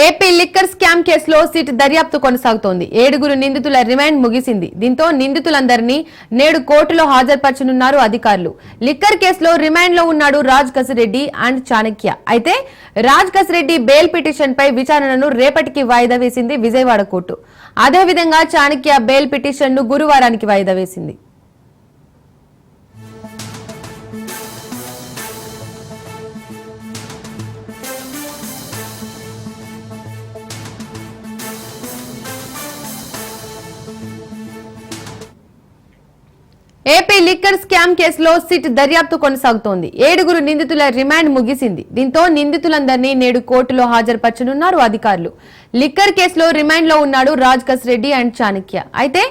AP liquor scam కేసులో SIT దర్యాప్తు కొనసాగుతోంది. 7 నిందితుల రిమాండ్ ముగిసింది. దీంతో నిందితులందరినీ నేడు కోర్టులో హాజరుపరచనున్నారు అధికారులు. లిక్కర్ కేసులో రిమాండ్ లో ఉన్నాడు రాజ్ కసిరెడ్డి అండ్ చాణక్య. అయితే రాజ్ కసిరెడ్డి బెయిల్ పిటిషన్ పై విచారణను రేపటికి వాయిదా వేసింది విజయవాడ కోర్టు. అదేవిధంగా చాణక్య బెయిల్ పిటిషన్ ను గురువారానికి వాయిదా వేసింది. ఏపీ లిక్కర్ స్కామ్ కేసులో సిట్ దర్యాప్తు కొనసాగుతోంది. 7 నిందితుల రిమాండ్ ముగిసింది. దీంతో నిందితులందరినీ నేడు కోర్టులో హాజరుపరచనున్నారు అధికారులు. లిక్కర్ కేసులో రిమాండ్ లో ఉన్నాడు రాజ్ కసిరెడ్డి అండ్ చాణక్య. అయితే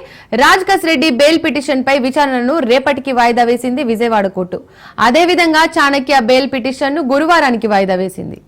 రాజ్ కసిరెడ్డి బెయిల్ పిటిషన్ పై విచారణను రేపటికి వాయిదా వేసింది విజయవాడ కోర్టు. అదేవిధంగా చాణక్య బెయిల్ పిటిషన్ ను గురువారానికి వాయిదా వేసింది.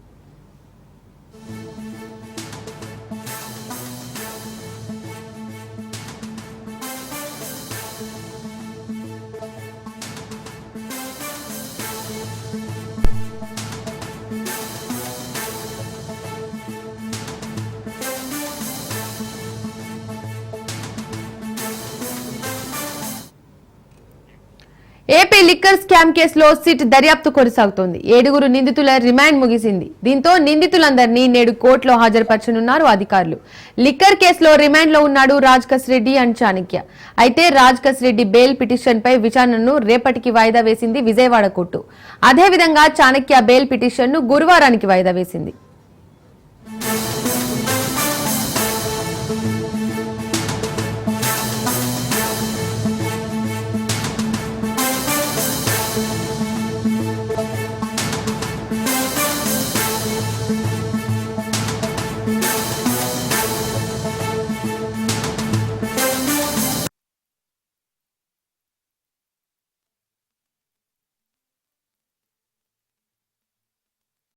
ఏపీ లిక్కర్ స్కామ్ కేసులో సిట్ దర్యాప్తు కొనసాగుతోంది. 7 నిందితుల రిమాండ్ ముగిసింది. దీంతో నిందితులందరినీ నేడు కోర్టులో హాజరుపరచనున్నారు అధికారులు. లిక్కర్ కేసులో రిమాండ్ లో ఉన్నాడు రాజ్ కసిరెడ్డి అండ్ చాణక్య. అయితే రాజ్ కసిరెడ్డి బెయిల్ పిటిషన్ పై విచారణను రేపటికి వాయిదా వేసింది విజయవాడ కోర్టు. అదేవిధంగా చాణక్య బెయిల్ పిటిషన్ ను గురువారానికి వాయిదా వేసింది.